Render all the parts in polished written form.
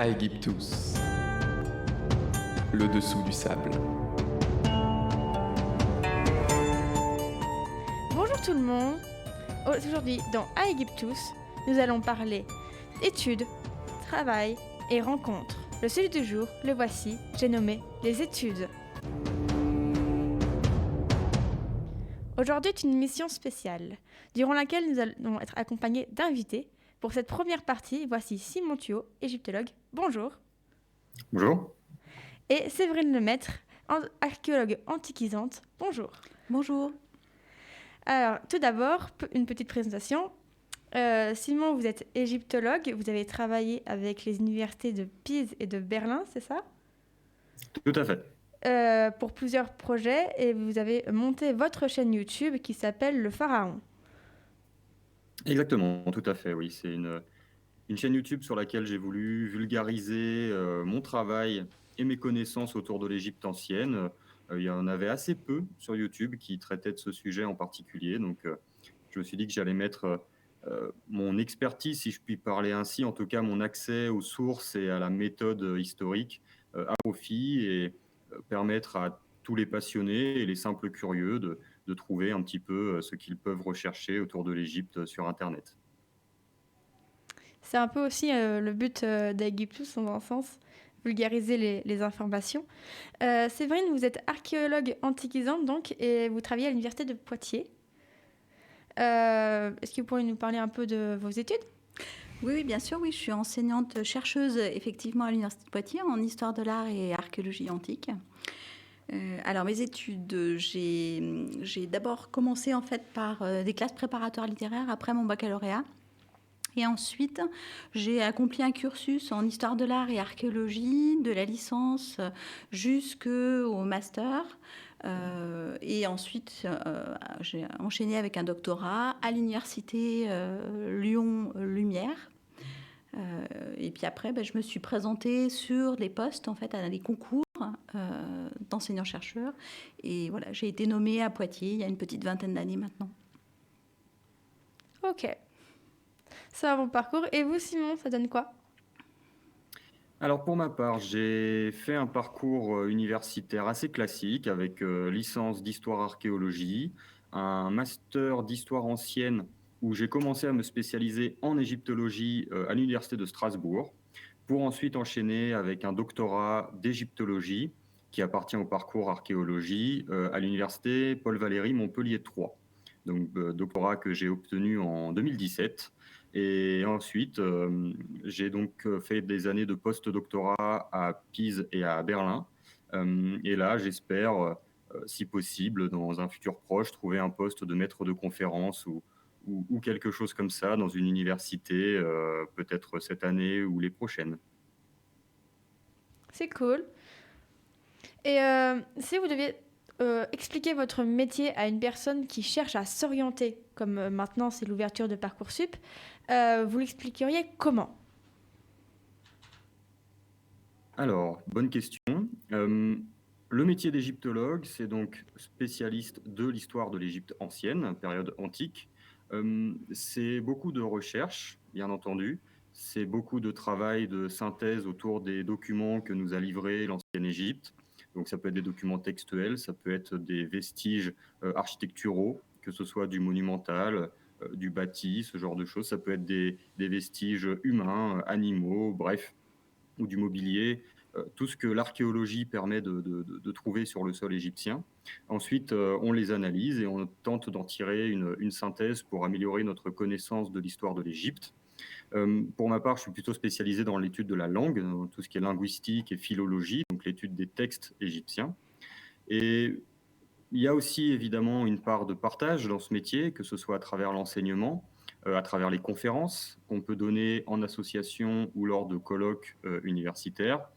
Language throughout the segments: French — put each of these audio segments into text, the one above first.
Aegyptus, le dessous du sable. Bonjour tout le monde. Aujourd'hui, dans Aegyptus, nous allons parler études, travail et rencontres. Le sujet du jour, le voici, j'ai nommé les études. Aujourd'hui est une mission spéciale, durant laquelle nous allons être accompagnés d'invités. Pour cette première partie, voici Simon Thuot, égyptologue. Bonjour. Bonjour. Et Séverine Lemaître, archéologue antiquisante. Bonjour. Bonjour. Alors, tout d'abord, une petite présentation. Simon, vous êtes égyptologue, vous avez travaillé avec les universités de Pise et de Berlin, c'est ça ? Tout à fait. Pour plusieurs projets, et vous avez monté votre chaîne YouTube qui s'appelle Le Pharaon. Exactement, tout à fait, oui. C'est une chaîne YouTube sur laquelle j'ai voulu vulgariser mon travail et mes connaissances autour de l'Égypte ancienne. Il y en avait assez peu sur YouTube qui traitaient de ce sujet en particulier, donc je me suis dit que j'allais mettre mon expertise, si je puis parler ainsi, en tout cas mon accès aux sources et à la méthode historique à profit et permettre à tous les passionnés et les simples curieux de trouver un petit peu ce qu'ils peuvent rechercher autour de l'Égypte sur Internet. C'est un peu aussi le but d'Aegyptus, dans un sens, vulgariser les informations. Séverine, vous êtes archéologue antiquisante, donc, et vous travaillez à l'université de Poitiers. Est-ce que vous pourriez nous parler un peu de vos études ? Oui, bien sûr, oui. Je suis enseignante chercheuse effectivement à l'université de Poitiers en histoire de l'art et archéologie antique. Alors mes études, j'ai d'abord commencé en fait par des classes préparatoires littéraires après mon baccalauréat. Et ensuite, j'ai accompli un cursus en histoire de l'art et archéologie, de la licence jusqu'au master. Et ensuite, j'ai enchaîné avec un doctorat à l'université Lyon-Lumière. Et puis après, je me suis présentée sur les postes, en fait, à des concours d'enseignants-chercheurs. Et voilà, j'ai été nommée à Poitiers il y a une petite vingtaine d'années maintenant. Ok. C'est un bon parcours. Et vous, Simon, ça donne quoi ? Alors pour ma part, j'ai fait un parcours universitaire assez classique avec licence d'histoire-archéologie, un master d'histoire ancienne où j'ai commencé à me spécialiser en égyptologie à l'université de Strasbourg, pour ensuite enchaîner avec un doctorat d'égyptologie qui appartient au parcours archéologie à l'université Paul Valéry Montpellier 3. Donc doctorat que j'ai obtenu en 2017. Et ensuite, j'ai donc fait des années de post-doctorat à Pise et à Berlin. Et là, j'espère, si possible, dans un futur proche, trouver un poste de maître de conférence ou quelque chose comme ça dans une université, peut-être cette année ou les prochaines. C'est cool. Et si vous deviez expliquer votre métier à une personne qui cherche à s'orienter, comme maintenant c'est l'ouverture de Parcoursup, vous l'expliqueriez comment ? Alors, bonne question. Le métier d'égyptologue, c'est donc spécialiste de l'histoire de l'Égypte ancienne, période antique. C'est beaucoup de recherche, bien entendu. C'est beaucoup de travail de synthèse autour des documents que nous a livrés l'ancienne Égypte. Donc ça peut être des documents textuels, ça peut être des vestiges architecturaux, que ce soit du monumental, du bâti, ce genre de choses. Ça peut être des vestiges humains, animaux, bref, ou du mobilier, tout ce que l'archéologie permet de trouver sur le sol égyptien. Ensuite, on les analyse et on tente d'en tirer une synthèse pour améliorer notre connaissance de l'histoire de l'Égypte. Pour ma part, je suis plutôt spécialisé dans l'étude de la langue, dans tout ce qui est linguistique et philologie, donc l'étude des textes égyptiens. Et il y a aussi évidemment une part de partage dans ce métier, que ce soit à travers l'enseignement, à travers les conférences qu'on peut donner en association ou lors de colloques universitaires.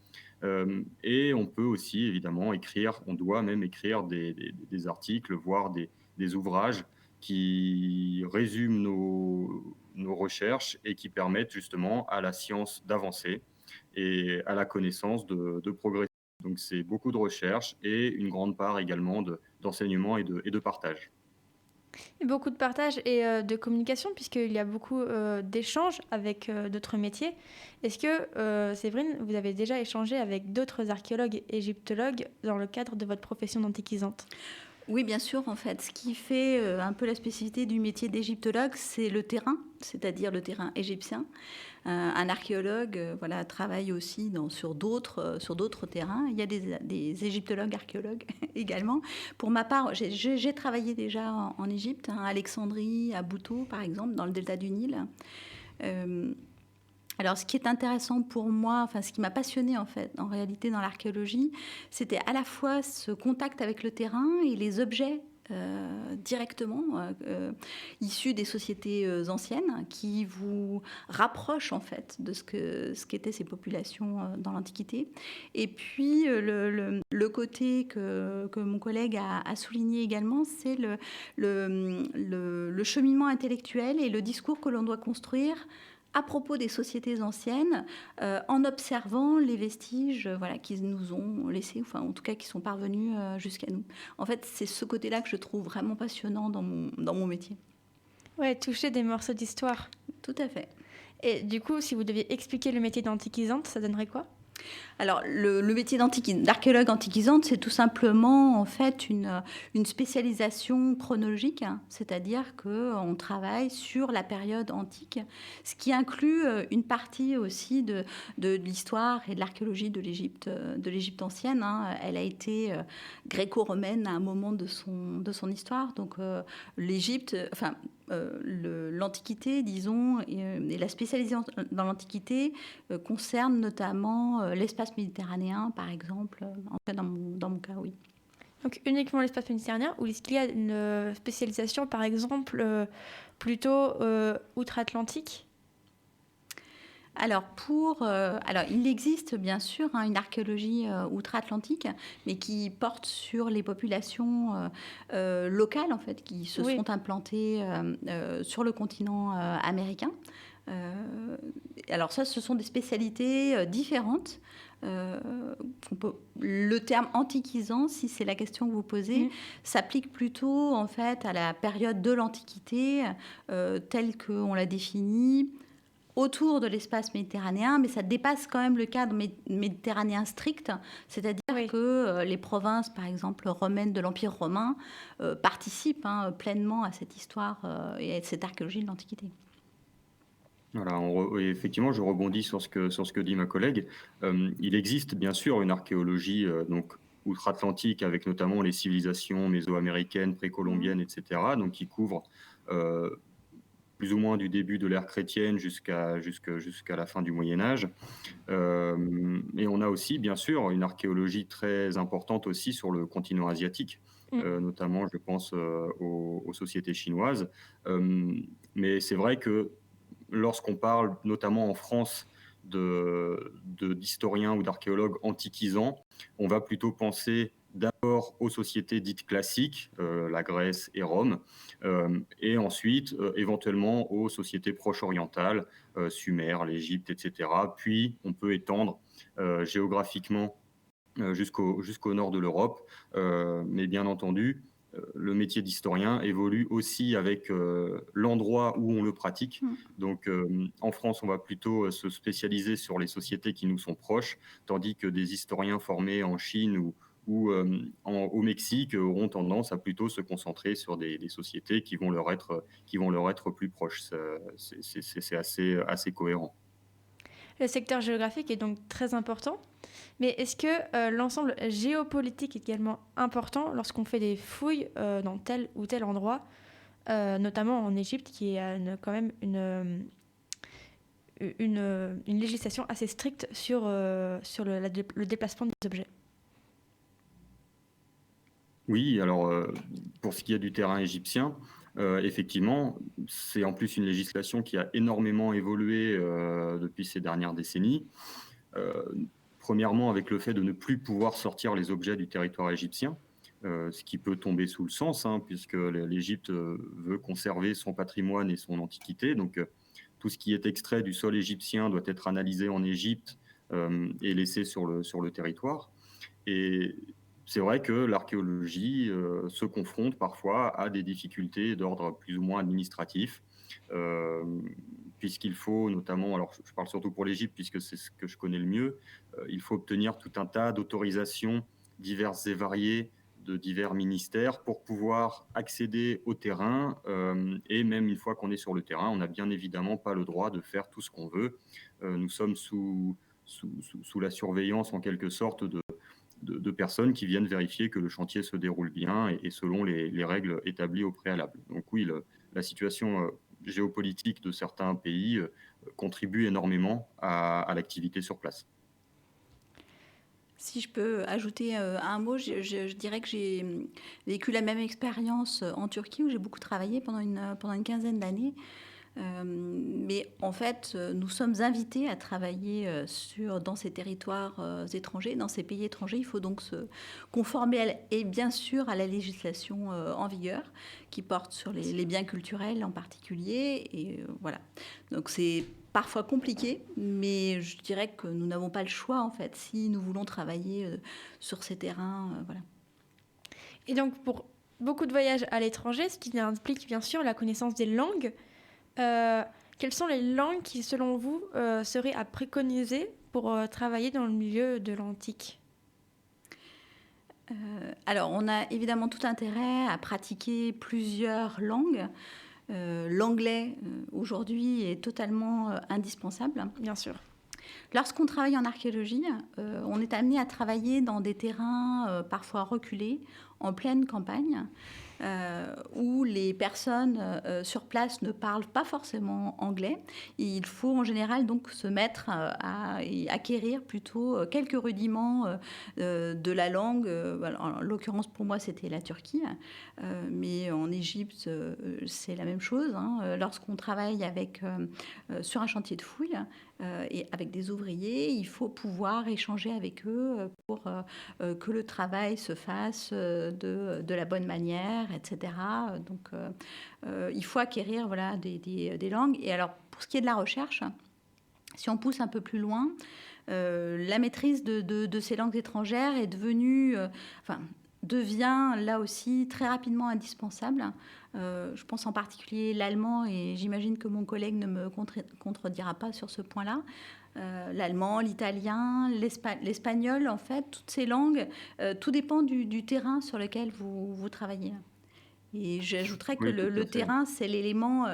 Et on peut aussi évidemment écrire, on doit même écrire des articles, voire des ouvrages qui résument nos recherches et qui permettent justement à la science d'avancer et à la connaissance de progresser. Donc c'est beaucoup de recherche et une grande part également d'enseignement et de partage. Et beaucoup de partage et de communication, puisqu'il y a beaucoup d'échanges avec d'autres métiers. Est-ce que, Séverine, vous avez déjà échangé avec d'autres archéologues et égyptologues dans le cadre de votre profession d'antiquisante? Oui, bien sûr, en fait. Ce qui fait un peu la spécificité du métier d'égyptologue, c'est le terrain, c'est-à-dire le terrain égyptien. Un archéologue voilà, travaille aussi sur d'autres terrains. Il y a des égyptologues, archéologues également. Pour ma part, j'ai travaillé déjà en Égypte, à Alexandrie, à Boutou, par exemple, dans le delta du Nil. Alors, ce qui est intéressant pour moi, enfin, ce qui m'a passionnée en fait, en réalité, dans l'archéologie, c'était à la fois ce contact avec le terrain et les objets directement issus des sociétés anciennes qui vous rapprochent en fait de ce qu'étaient ces populations dans l'Antiquité. Et puis le côté que mon collègue a souligné également, c'est le cheminement intellectuel et le discours que l'on doit construire à propos des sociétés anciennes, en observant les vestiges voilà, qu'ils nous ont laissés, enfin en tout cas qui sont parvenus jusqu'à nous. En fait, c'est ce côté-là que je trouve vraiment passionnant dans mon métier. Ouais, toucher des morceaux d'histoire. Tout à fait. Et du coup, si vous deviez expliquer le métier d'antiquisante, ça donnerait quoi? Alors, le métier d'archéologue antiquisante, c'est tout simplement en fait une spécialisation chronologique, hein, c'est-à-dire qu'on travaille sur la période antique, ce qui inclut une partie aussi de l'histoire et de l'archéologie de l'Égypte ancienne. Hein. Elle a été gréco-romaine à un moment de son histoire, donc l'Égypte, enfin l'Antiquité, disons, et la spécialisation dans l'Antiquité concerne notamment l'espace méditerranéen, par exemple, en fait, dans mon cas, oui. Donc uniquement l'espace méditerranéen, ou est-ce qu'il y a une spécialisation, par exemple, plutôt outre-Atlantique? Alors, alors, il existe bien sûr une archéologie outre-Atlantique, mais qui porte sur les populations locales, en fait, qui se sont implantées sur le continent américain. Alors ça, ce sont des spécialités différentes. Le terme antiquisant, si c'est la question que vous posez, s'applique plutôt en fait à la période de l'Antiquité telle qu'on l'a définie, autour de l'espace méditerranéen, mais ça dépasse quand même le cadre méditerranéen strict, c'est-à-dire que les provinces, par exemple, romaines de l'Empire romain, participent pleinement à cette histoire et à cette archéologie de l'Antiquité. Voilà, effectivement, je rebondis sur ce que dit ma collègue. Il existe bien sûr une archéologie donc outre-Atlantique, avec notamment les civilisations mésoaméricaines, précolombiennes, etc., donc qui couvre plus ou moins du début de l'ère chrétienne jusqu'à la fin du Moyen-Âge. Et on a aussi, bien sûr, une archéologie très importante aussi sur le continent asiatique, notamment, je pense, aux sociétés chinoises. Mais c'est vrai que lorsqu'on parle, notamment en France, d'historiens ou d'archéologues antiquisants, on va plutôt penser d'abord aux sociétés dites classiques, la Grèce et Rome, et ensuite éventuellement aux sociétés proche-orientales, Sumer, l'Égypte, etc. Puis on peut étendre géographiquement jusqu'au nord de l'Europe, mais bien entendu, le métier d'historien évolue aussi avec l'endroit où on le pratique. Donc en France, on va plutôt se spécialiser sur les sociétés qui nous sont proches, tandis que des historiens formés en Chine ou au Mexique auront tendance à plutôt se concentrer sur des sociétés qui vont leur être plus proches. C'est assez cohérent. Le secteur géographique est donc très important. Mais est-ce que l'ensemble géopolitique est également important lorsqu'on fait des fouilles dans tel ou tel endroit, notamment en Égypte, qui a quand même une législation assez stricte sur le déplacement des objets? Oui, alors pour ce qui est du terrain égyptien, effectivement, c'est en plus une législation qui a énormément évolué depuis ces dernières décennies. Premièrement, avec le fait de ne plus pouvoir sortir les objets du territoire égyptien, ce qui peut tomber sous le sens, puisque l'Égypte veut conserver son patrimoine et son antiquité. Donc, tout ce qui est extrait du sol égyptien doit être analysé en Égypte et laissé sur le territoire. Et c'est vrai que l'archéologie se confronte parfois à des difficultés d'ordre plus ou moins administratif, euh, puisqu'il faut notamment, alors je parle surtout pour l'Égypte puisque c'est ce que je connais le mieux, il faut obtenir tout un tas d'autorisations diverses et variées de divers ministères pour pouvoir accéder au terrain. Et même une fois qu'on est sur le terrain, on n'a bien évidemment pas le droit de faire tout ce qu'on veut. Nous sommes sous la surveillance en quelque sorte de personnes qui viennent vérifier que le chantier se déroule bien et selon les règles établies au préalable. Donc oui, la situation géopolitique de certains pays contribue énormément à l'activité sur place. Si je peux ajouter un mot, je dirais que j'ai vécu la même expérience en Turquie où j'ai beaucoup travaillé pendant une quinzaine d'années. Mais en fait, nous sommes invités à travailler dans ces territoires étrangers, dans ces pays étrangers. Il faut donc se conformer et bien sûr à la législation en vigueur qui porte sur les biens culturels en particulier. Et voilà. Donc c'est parfois compliqué, mais je dirais que nous n'avons pas le choix en fait si nous voulons travailler sur ces terrains. Voilà. Et donc, pour beaucoup de voyages à l'étranger, ce qui implique bien sûr la connaissance des langues, quelles sont les langues qui, selon vous, seraient à préconiser pour travailler dans le milieu de l'antique ? Alors, on a évidemment tout intérêt à pratiquer plusieurs langues. L'anglais, aujourd'hui, est totalement indispensable. Bien sûr. Lorsqu'on travaille en archéologie, on est amené à travailler dans des terrains parfois reculés, en pleine campagne, où les personnes sur place ne parlent pas forcément anglais. Et il faut en général donc se mettre à acquérir plutôt quelques rudiments de la langue. En l'occurrence, pour moi, c'était la Turquie. Mais en Égypte, c'est la même chose. Lorsqu'on travaille sur un chantier de fouilles, et avec des ouvriers, il faut pouvoir échanger avec eux pour que le travail se fasse de la bonne manière, etc. Donc, il faut acquérir des langues. Et alors, pour ce qui est de la recherche, si on pousse un peu plus loin, la maîtrise de ces langues étrangères est devient là aussi très rapidement indispensable. Je pense en particulier l'allemand, et j'imagine que mon collègue ne me contredira pas sur ce point-là. L'allemand, l'italien, l'espagnol, en fait, toutes ces langues, tout dépend du terrain sur lequel vous travaillez. Et j'ajouterais que le terrain, c'est l'élément...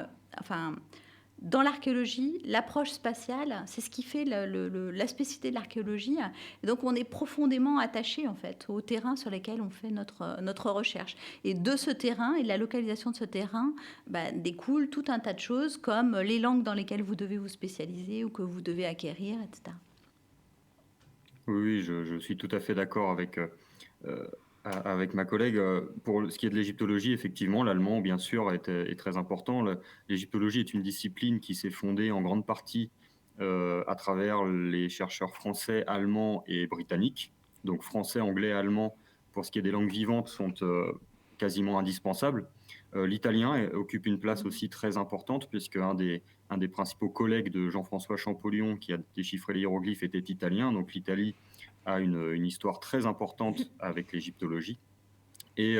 dans l'archéologie, l'approche spatiale, c'est ce qui fait la spécificité de l'archéologie. Et donc, on est profondément attaché, en fait, au terrain sur lequel on fait notre recherche. Et de ce terrain et de la localisation de ce terrain, découle tout un tas de choses, comme les langues dans lesquelles vous devez vous spécialiser ou que vous devez acquérir, etc. Oui, je suis tout à fait d'accord avec ma collègue. Pour ce qui est de l'égyptologie, effectivement, l'allemand, bien sûr, est très important. L'égyptologie est une discipline qui s'est fondée en grande partie à travers les chercheurs français, allemands et britanniques. Donc français, anglais, allemand, pour ce qui est des langues vivantes, sont quasiment indispensables. L'italien occupe une place aussi très importante, puisque un des principaux collègues de Jean-François Champollion, qui a déchiffré les hiéroglyphes, était italien. Donc l'Italie a une histoire très importante avec l'égyptologie. Et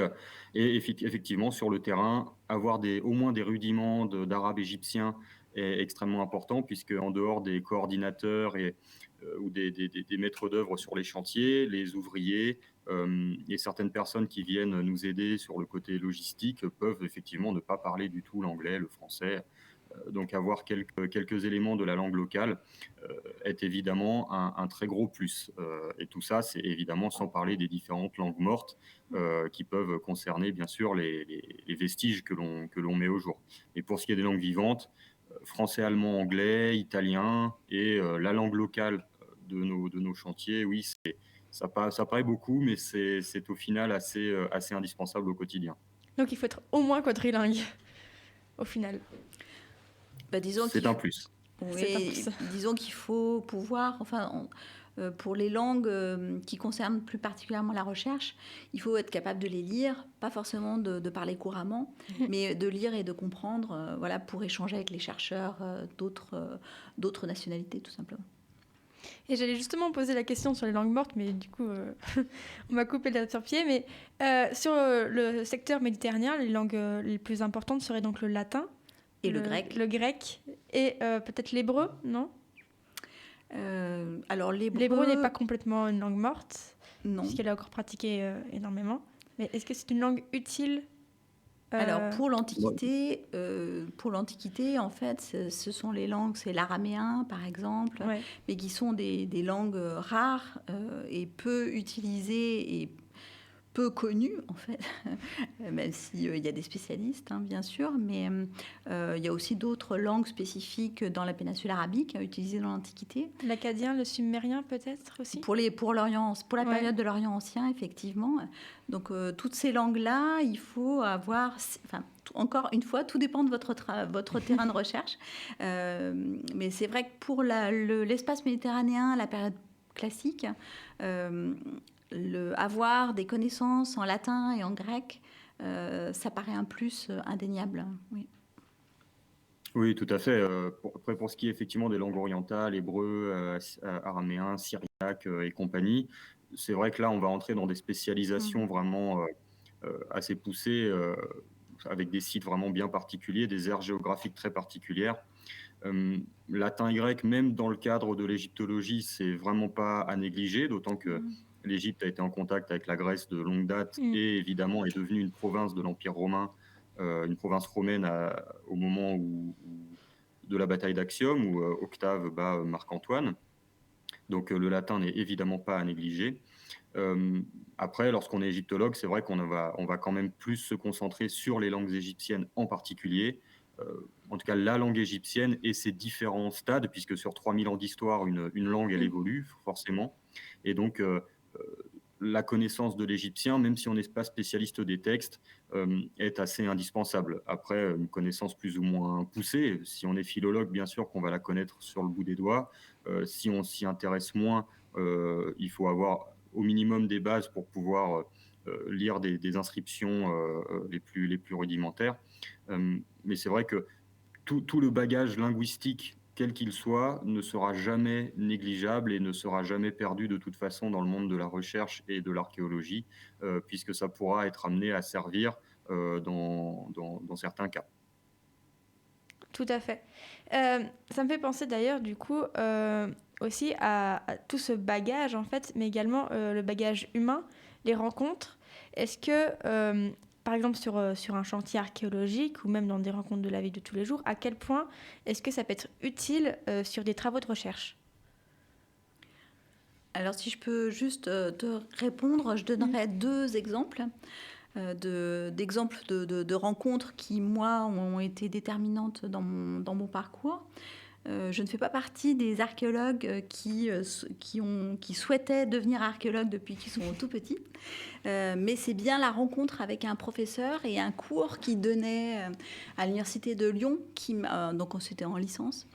effectivement, sur le terrain, avoir au moins des rudiments d'arabe égyptien est extrêmement important, puisque en dehors des coordinateurs ou des maîtres d'œuvre sur les chantiers, les ouvriers et certaines personnes qui viennent nous aider sur le côté logistique peuvent effectivement ne pas parler du tout l'anglais, le français. Donc avoir quelques éléments de la langue locale est évidemment un très gros plus. Et tout ça, c'est évidemment sans parler des différentes langues mortes qui peuvent concerner bien sûr les vestiges que l'on met au jour. Et pour ce qui est des langues vivantes, français, allemand, anglais, italien et la langue locale de nos chantiers, oui, ça paraît beaucoup, mais c'est au final assez indispensable au quotidien. Donc il faut être au moins quadrilingue, au final. C'est un plus. Oui, disons qu'il faut pouvoir, pour les langues qui concernent plus particulièrement la recherche, il faut être capable de les lire, pas forcément de parler couramment, mais de lire et de comprendre, pour échanger avec les chercheurs d'autres nationalités, tout simplement. Et j'allais justement poser la question sur les langues mortes, mais du coup, on m'a coupé l'herbe sur pied. Mais sur le secteur méditerranéen, les langues les plus importantes seraient donc le latin, Et le grec. le grec et peut-être l'hébreu, non? Alors L'hébreu n'est pas complètement une langue morte, Non. puisqu'elle est encore pratiquée énormément. Mais est-ce que c'est une langue utile Alors pour l'Antiquité, en fait, ce sont les langues, c'est l'araméen par exemple, ouais. mais qui sont des langues rares et peu utilisées et peu connues en fait, même s'il y a des spécialistes hein, bien sûr, mais il y a aussi d'autres langues spécifiques dans la péninsule arabique utilisées dans l'Antiquité. L'acadien, le sumérien peut-être aussi? Pour la période de l'Orient ancien, effectivement. Donc, toutes ces langues-là, il faut avoir... Enfin, encore une fois, tout dépend de votre terrain de recherche. Mais c'est vrai que pour l'espace méditerranéen, la période classique, avoir des connaissances en latin et en grec, ça paraît un plus indéniable. Oui. Oui, tout à fait. Après, pour ce qui est effectivement des langues orientales, hébreu, araméen, syriaque et compagnie, c'est vrai que là, on va entrer dans des spécialisations vraiment assez poussées, avec des sites vraiment bien particuliers, des aires géographiques très particulières. Latin et grec, même dans le cadre de l'égyptologie, c'est vraiment pas à négliger, d'autant que l'Égypte a été en contact avec la Grèce de longue date et évidemment est devenue une province de l'Empire romain, une province romaine au moment de la bataille d'Actium, où Octave bat Marc-Antoine. Donc le latin n'est évidemment pas à négliger. Après, lorsqu'on est égyptologue, c'est vrai qu'on va quand même plus se concentrer sur les langues égyptiennes en particulier. En tout cas, la langue égyptienne et ses différents stades, puisque sur 3000 ans d'histoire, une langue, elle évolue forcément. Et donc, la connaissance de l'égyptien, même si on n'est pas spécialiste des textes, est assez indispensable. Après, une connaissance plus ou moins poussée, si on est philologue, bien sûr qu'on va la connaître sur le bout des doigts. Si on s'y intéresse moins, il faut avoir au minimum des bases pour pouvoir lire des inscriptions les plus rudimentaires. Mais c'est vrai que tout le bagage linguistique, quel qu'il soit, ne sera jamais négligeable et ne sera jamais perdu de toute façon dans le monde de la recherche et de l'archéologie, puisque ça pourra être amené à servir dans certains cas. Tout à fait. Ça me fait penser d'ailleurs du coup aussi à tout ce bagage en fait, mais également le bagage humain, les rencontres. Est-ce que, par exemple sur un chantier archéologique ou même dans des rencontres de la vie de tous les jours, à quel point est-ce que ça peut être utile sur des travaux de recherche? Alors si je peux juste te répondre, je donnerai deux exemples. D'exemples de rencontres qui, moi, ont été déterminantes dans mon parcours. Je ne fais pas partie des archéologues qui souhaitaient devenir archéologues depuis qu'ils sont tout petits. Mais c'est bien la rencontre avec un professeur et un cours qu'il donnait à l'université de Lyon, donc c'était en licence,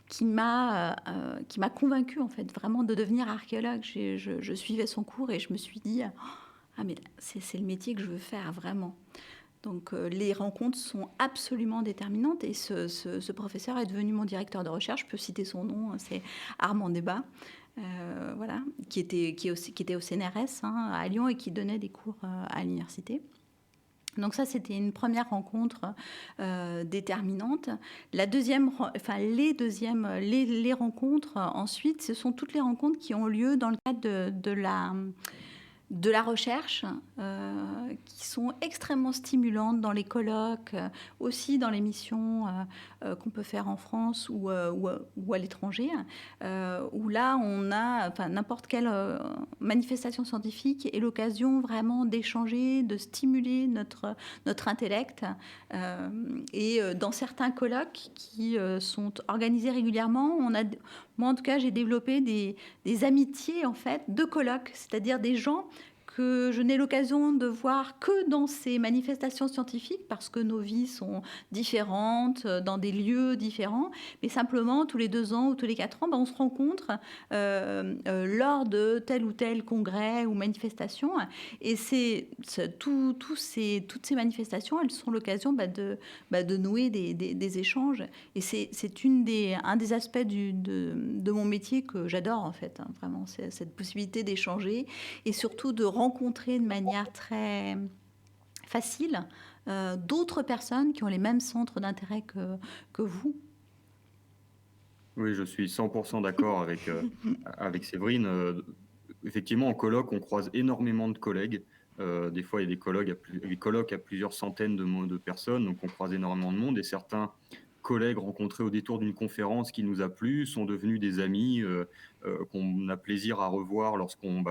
qui m'a convaincue, en fait, vraiment de devenir archéologue. Je suivais son cours et je me suis dit... Ah, mais c'est le métier que je veux faire, vraiment. Donc, les rencontres sont absolument déterminantes. Et ce professeur est devenu mon directeur de recherche. Je peux citer son nom, c'est Armand Debat, voilà, qui était au CNRS à Lyon et qui donnait des cours à l'université. Donc ça, c'était une première rencontre déterminante. Les rencontres, ensuite, ce sont toutes les rencontres qui ont lieu dans le cadre de la recherche, qui sont extrêmement stimulantes dans les colloques, aussi dans les missions qu'on peut faire en France ou à l'étranger, où là, on a n'importe quelle manifestation scientifique et l'occasion vraiment d'échanger, de stimuler notre intellect. Et dans certains colloques qui sont organisés régulièrement, moi, en tout cas, j'ai développé des amitiés, en fait, de colloques, c'est-à-dire des gens que je n'ai l'occasion de voir que dans ces manifestations scientifiques, parce que nos vies sont différentes, dans des lieux différents, mais simplement tous les 2 ans ou tous les 4 ans, on se rencontre lors de tel ou tel congrès ou manifestation, et toutes ces manifestations, elles sont l'occasion de nouer des échanges, et c'est un des aspects de mon métier que j'adore en fait, hein, vraiment, c'est cette possibilité d'échanger et surtout de rencontrer de manière très facile d'autres personnes qui ont les mêmes centres d'intérêt que vous. Oui, je suis 100% d'accord avec Séverine. Effectivement, en colloque, on croise énormément de collègues. Des fois, il y a des colloques à plusieurs centaines de personnes, donc on croise énormément de monde. Et certains collègues rencontrés au détour d'une conférence qui nous a plu sont devenus des amis qu'on a plaisir à revoir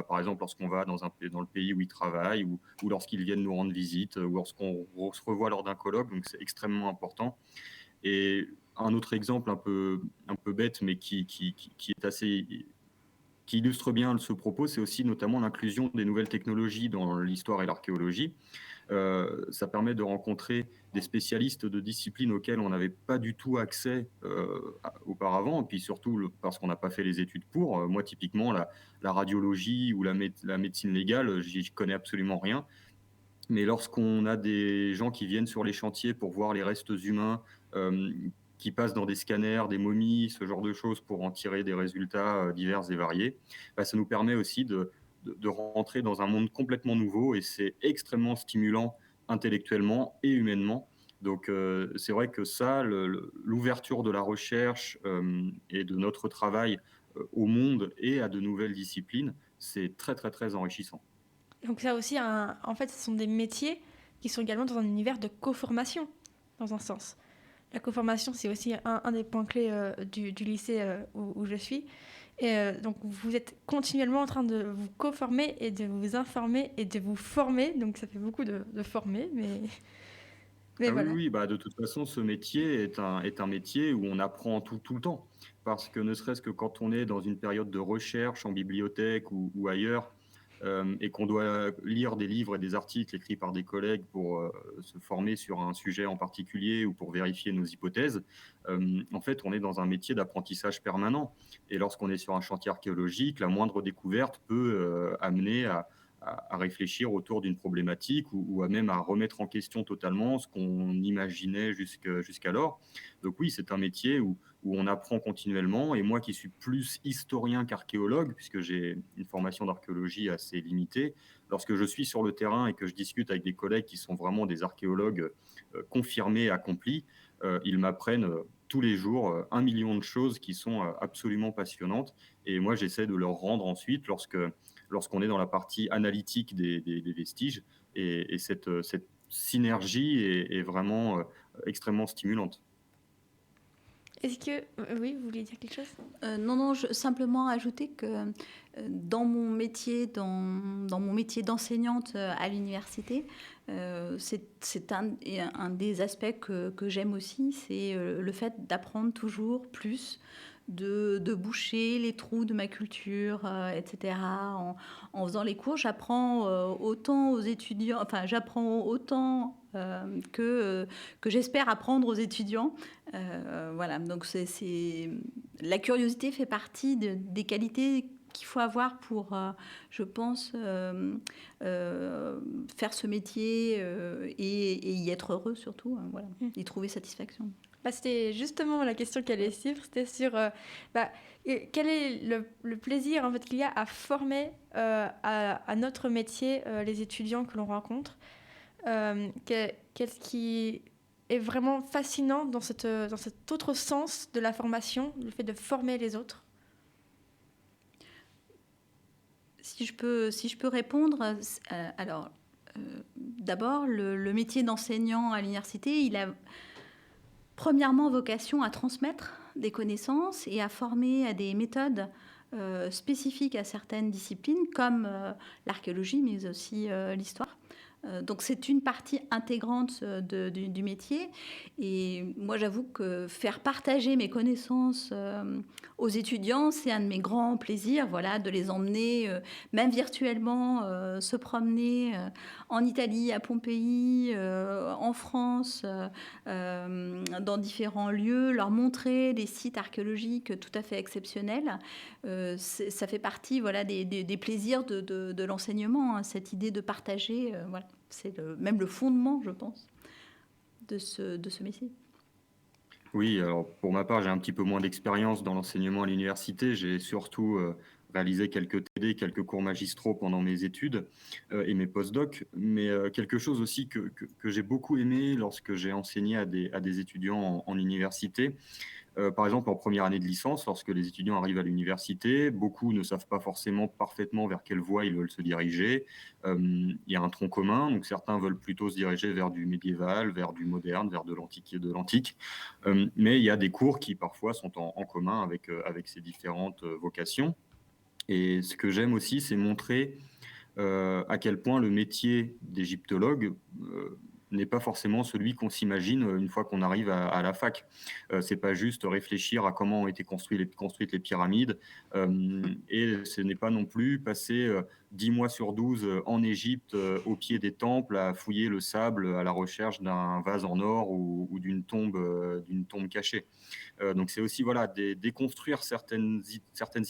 par exemple, lorsqu'on va dans le pays où ils travaillent ou lorsqu'ils viennent nous rendre visite ou lorsqu'on se revoit lors d'un colloque. Donc, c'est extrêmement important. Et un autre exemple un peu bête, mais qui illustre bien ce propos, c'est aussi notamment l'inclusion des nouvelles technologies dans l'histoire et l'archéologie. Ça permet de rencontrer des spécialistes de disciplines auxquelles on n'avait pas du tout accès auparavant, et puis surtout parce qu'on n'a pas fait les études pour. Moi, typiquement, la radiologie ou la médecine légale, j'y connais absolument rien. Mais lorsqu'on a des gens qui viennent sur les chantiers pour voir les restes humains, qui passent dans des scanners, des momies, ce genre de choses pour en tirer des résultats divers et variés, ça nous permet aussi de rentrer dans un monde complètement nouveau, et c'est extrêmement stimulant intellectuellement et humainement. Donc c'est vrai que ça, l'ouverture de la recherche et de notre travail au monde et à de nouvelles disciplines, c'est très très très enrichissant. Donc ça aussi, en fait, ce sont des métiers qui sont également dans un univers de co-formation, dans un sens. La co-formation, c'est aussi un des points clés du lycée où je suis. Et donc, vous êtes continuellement en train de vous co-former et de vous informer et de vous former. Donc, ça fait beaucoup de former, mais voilà. Oui, de toute façon, ce métier est un métier où on apprend tout le temps. Parce que ne serait-ce que quand on est dans une période de recherche en bibliothèque ou ailleurs, et qu'on doit lire des livres et des articles écrits par des collègues pour se former sur un sujet en particulier ou pour vérifier nos hypothèses, en fait, on est dans un métier d'apprentissage permanent. Et lorsqu'on est sur un chantier archéologique, la moindre découverte peut amener à réfléchir autour d'une problématique ou même à remettre en question totalement ce qu'on imaginait jusqu'alors. Donc oui, c'est un métier où on apprend continuellement. Et moi qui suis plus historien qu'archéologue, puisque j'ai une formation d'archéologie assez limitée, lorsque je suis sur le terrain et que je discute avec des collègues qui sont vraiment des archéologues confirmés, accomplis, ils m'apprennent tous les jours 1 million de choses qui sont absolument passionnantes. Et moi, j'essaie de leur rendre ensuite lorsqu'on est dans la partie analytique des vestiges. Et cette synergie est vraiment extrêmement stimulante. Est-ce que... Oui, vous vouliez dire quelque chose ? Non, simplement ajouter que dans mon métier d'enseignante à l'université, c'est un des aspects que j'aime aussi, c'est le fait d'apprendre toujours plus, de boucher les trous de ma culture, etc. En faisant les cours, j'apprends autant aux étudiants, enfin j'apprends autant que j'espère apprendre aux étudiants. Voilà, donc la curiosité fait partie des qualités qu'il faut avoir pour, je pense, faire ce métier et y être heureux surtout, voilà, y trouver satisfaction. C'était justement la question qui allait suivre, c'était sur quel est le plaisir en fait, qu'il y a à former à notre métier les étudiants que l'on rencontre. Qu'est-ce qui est vraiment fascinant dans cet autre sens de la formation, le fait de former les autres? Si je peux répondre, alors d'abord le métier d'enseignant à l'université, il a premièrement vocation à transmettre des connaissances et à former à des méthodes spécifiques à certaines disciplines comme l'archéologie mais aussi l'histoire. Donc c'est une partie intégrante du métier. Et moi, j'avoue que faire partager mes connaissances aux étudiants, c'est un de mes grands plaisirs, voilà, de les emmener, même virtuellement, se promener en Italie, à Pompéi, en France, dans différents lieux, leur montrer des sites archéologiques tout à fait exceptionnels. Ça fait partie, voilà, des plaisirs de l'enseignement, hein, cette idée de partager. Voilà. C'est même le fondement, je pense, de ce métier. Oui, alors pour ma part, j'ai un petit peu moins d'expérience dans l'enseignement à l'université. J'ai surtout réalisé quelques TD, quelques cours magistraux pendant mes études et mes post-docs. Mais quelque chose aussi que j'ai beaucoup aimé lorsque j'ai enseigné à des étudiants en université, par exemple, en première année de licence, lorsque les étudiants arrivent à l'université, beaucoup ne savent pas forcément parfaitement vers quelle voie ils veulent se diriger. Il y a un tronc commun, donc certains veulent plutôt se diriger vers du médiéval, vers du moderne, vers de l'antique et de l'antique. Mais il y a des cours qui parfois sont en commun avec ces différentes vocations. Et ce que j'aime aussi, c'est montrer à quel point le métier d'égyptologue n'est pas forcément celui qu'on s'imagine une fois qu'on arrive à la fac. C'est pas juste réfléchir à comment ont été construites les pyramides, et ce n'est pas non plus passer 10 mois sur 12 en Égypte, au pied des temples, à fouiller le sable à la recherche d'un vase en or ou d'une tombe cachée. Donc c'est aussi voilà, déconstruire certaines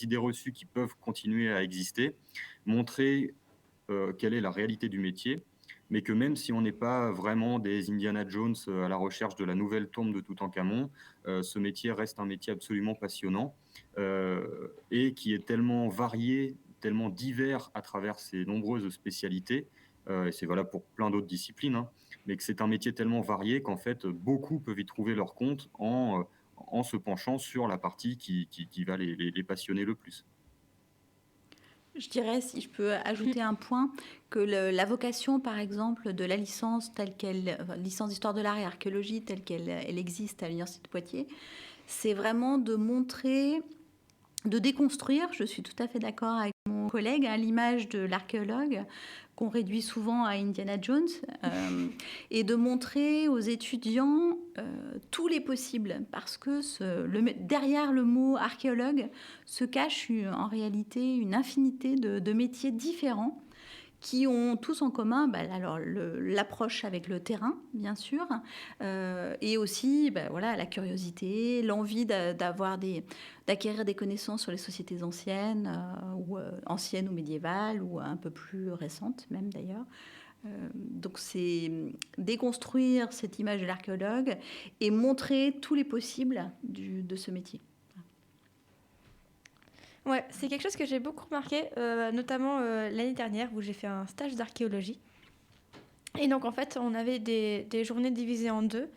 idées reçues qui peuvent continuer à exister, montrer quelle est la réalité du métier, mais que même si on n'est pas vraiment des Indiana Jones à la recherche de la nouvelle tombe de Toutankhamon, ce métier reste un métier absolument passionnant et qui est tellement varié, tellement divers à travers ses nombreuses spécialités, et c'est valable pour plein d'autres disciplines, hein, mais que c'est un métier tellement varié qu'en fait, beaucoup peuvent y trouver leur compte en se penchant sur la partie qui va les passionner le plus. Je dirais, si je peux ajouter un point, que la vocation, par exemple, de la licence licence d'histoire de l'art et archéologie telle qu'elle existe à l'Université de Poitiers, c'est vraiment de montrer, de déconstruire, je suis tout à fait d'accord avec mon collègue, à l'image de l'archéologue, qu'on réduit souvent à Indiana Jones, et de montrer aux étudiants tous les possibles, parce que derrière le mot archéologue se cache en réalité une infinité de métiers différents qui ont tous en commun alors l'approche avec le terrain, bien sûr, et aussi voilà, la curiosité, l'envie d'acquérir des connaissances sur les sociétés anciennes, anciennes ou médiévales, ou un peu plus récentes même d'ailleurs. Donc c'est déconstruire cette image de l'archéologue et montrer tous les possibles de ce métier. Ouais, c'est quelque chose que j'ai beaucoup remarqué, notamment l'année dernière où j'ai fait un stage d'archéologie. Et donc en fait, on avait des journées divisées en deux.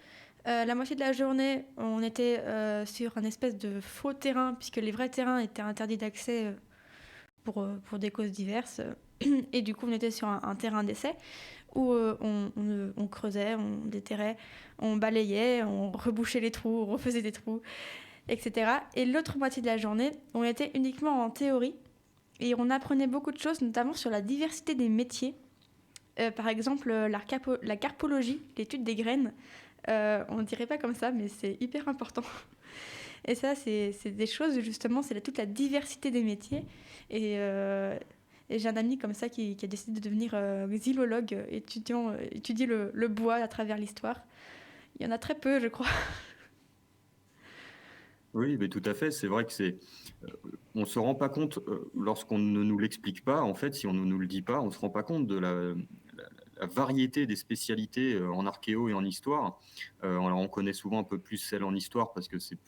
La moitié de la journée, on était sur un espèce de faux terrain, puisque les vrais terrains étaient interdits d'accès pour des causes diverses. Et du coup, on était sur un terrain d'essai où on creusait, on déterrait, on balayait, on rebouchait les trous, on refaisait des trous, etc. Et l'autre moitié de la journée, on était uniquement en théorie et on apprenait beaucoup de choses, notamment sur la diversité des métiers. Par exemple, la carpologie, l'étude des graines. On ne dirait pas comme ça, mais c'est hyper important. Et ça, c'est des choses, justement, c'est toute la diversité des métiers. Et j'ai un ami comme ça qui a décidé de devenir xylologue, étudier le bois à travers l'histoire. Il y en a très peu, je crois. Oui, mais tout à fait. C'est vrai que on se rend pas compte lorsqu'on ne nous l'explique pas. En fait, si on ne nous le dit pas, on se rend pas compte de la variété des spécialités en archéo et en histoire. Alors, on connaît souvent un peu plus celle en histoire parce que c'est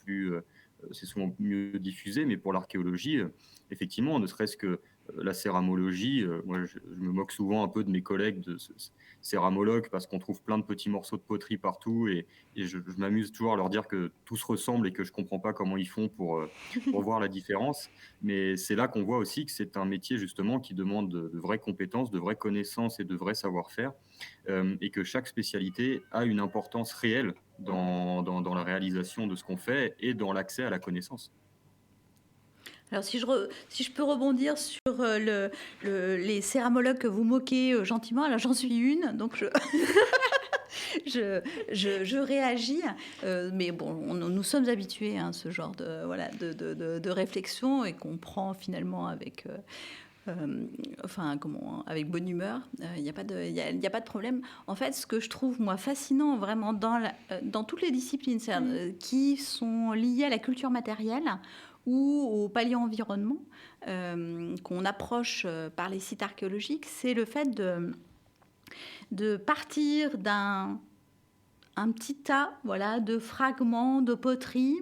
souvent mieux diffusé, mais pour l'archéologie, effectivement, ne serait-ce que la céramologie, moi je me moque souvent un peu de mes collègues céramologues parce qu'on trouve plein de petits morceaux de poterie partout et je m'amuse toujours à leur dire que tout se ressemble et que je comprends pas comment ils font pour voir la différence. Mais c'est là qu'on voit aussi que c'est un métier justement qui demande de vraies compétences, de vraies connaissances et de vrais savoir-faire, et que chaque spécialité a une importance réelle dans la réalisation de ce qu'on fait et dans l'accès à la connaissance. Alors, si je peux rebondir sur les céramologues que vous moquez gentiment, alors j'en suis une, donc je réagis. Mais bon, nous sommes habitués à ce genre de réflexion et qu'on prend finalement avec... avec bonne humeur, il n'y a pas de problème. En fait, ce que je trouve, moi, fascinant vraiment dans toutes les disciplines qui sont liées à la culture matérielle ou au paléo-environnement qu'on approche par les sites archéologiques, c'est le fait de partir d'un petit tas de fragments de poterie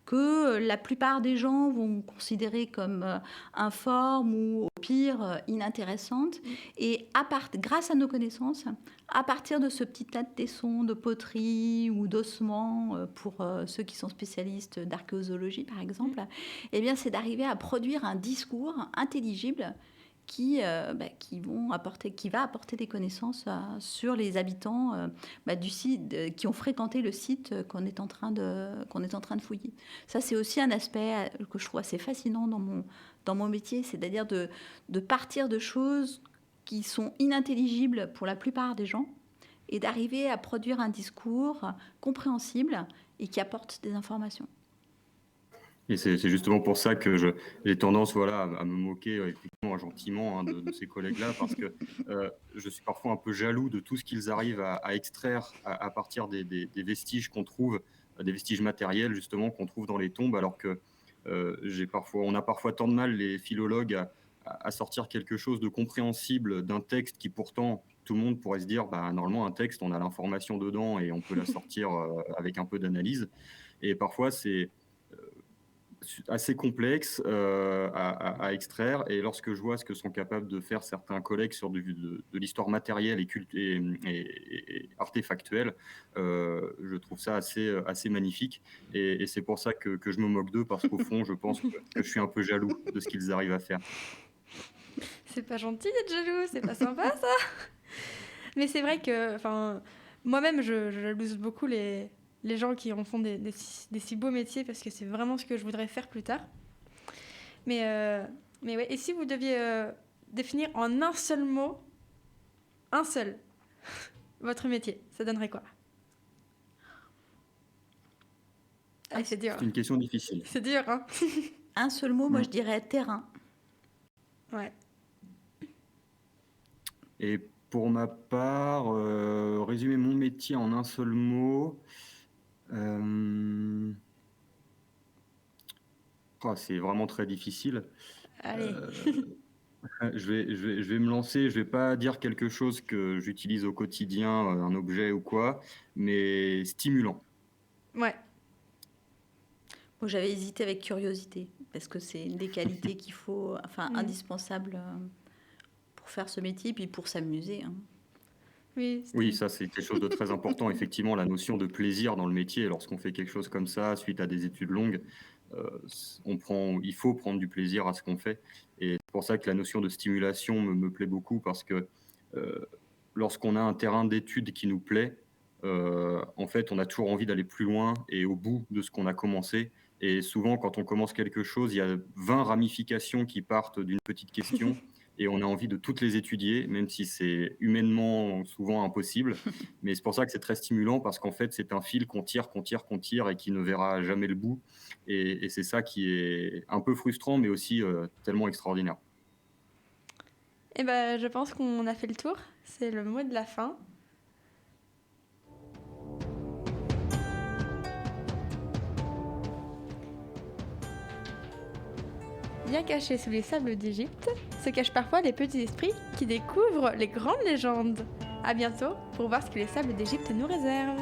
que la plupart des gens vont considérer comme informes ou au pire inintéressantes. Et grâce à nos connaissances, à partir de ce petit tas de tessons, de poterie ou d'ossements, pour ceux qui sont spécialistes d'archéozoologie par exemple, eh bien, c'est d'arriver à produire un discours intelligible qui va apporter des connaissances sur les habitants du site, qui ont fréquenté le site qu'on est en train de fouiller. Ça, c'est aussi un aspect que je trouve assez fascinant dans mon métier, c'est-à-dire de partir de choses qui sont inintelligibles pour la plupart des gens et d'arriver à produire un discours compréhensible et qui apporte des informations. Et c'est justement pour ça que j'ai tendance à me moquer effectivement gentiment de ces collègues-là, parce que je suis parfois un peu jaloux de tout ce qu'ils arrivent à extraire à partir des vestiges qu'on trouve, des vestiges matériels justement qu'on trouve dans les tombes, alors que on a parfois tant de mal, les philologues, à sortir quelque chose de compréhensible d'un texte qui pourtant tout le monde pourrait se dire normalement un texte on a l'information dedans et on peut la sortir avec un peu d'analyse, et parfois c'est assez complexe à extraire, et lorsque je vois ce que sont capables de faire certains collègues sur de l'histoire matérielle et artefactuelle, je trouve ça assez magnifique, et c'est pour ça que je me moque d'eux, parce qu'au fond je pense que je suis un peu jaloux de ce qu'ils arrivent à faire. C'est pas gentil d'être jaloux, c'est pas sympa ça. Mais c'est vrai que moi-même je jalouse beaucoup les gens qui en font des si beaux métiers, parce que c'est vraiment ce que je voudrais faire plus tard. Mais ouais, et si vous deviez définir en un seul mot, votre métier, ça donnerait quoi? C'est dur. C'est une question difficile. C'est dur, hein. Un seul mot, moi je dirais terrain. Ouais. Et pour ma part, résumer mon métier en un seul mot... c'est vraiment très difficile. Allez. Je vais me lancer. Je vais pas dire quelque chose que j'utilise au quotidien, un objet ou quoi, mais stimulant. Ouais. Moi, j'avais hésité avec curiosité, parce que c'est une des qualités qu'il faut, indispensable pour faire ce métier, puis pour s'amuser. Hein. Oui, ça c'est quelque chose de très important, effectivement, la notion de plaisir dans le métier. Lorsqu'on fait quelque chose comme ça, suite à des études longues, il faut prendre du plaisir à ce qu'on fait. Et c'est pour ça que la notion de stimulation me plaît beaucoup, parce que lorsqu'on a un terrain d'étude qui nous plaît, en fait, on a toujours envie d'aller plus loin et au bout de ce qu'on a commencé. Et souvent, quand on commence quelque chose, il y a 20 ramifications qui partent d'une petite question. Et on a envie de toutes les étudier, même si c'est humainement souvent impossible. Mais c'est pour ça que c'est très stimulant, parce qu'en fait, c'est un fil qu'on tire et qui ne verra jamais le bout. Et c'est ça qui est un peu frustrant, mais aussi tellement extraordinaire. Eh ben, je pense qu'on a fait le tour. C'est le mot de la fin. Bien cachés sous les sables d'Égypte se cachent parfois les petits esprits qui découvrent les grandes légendes. À bientôt pour voir ce que les sables d'Égypte nous réservent.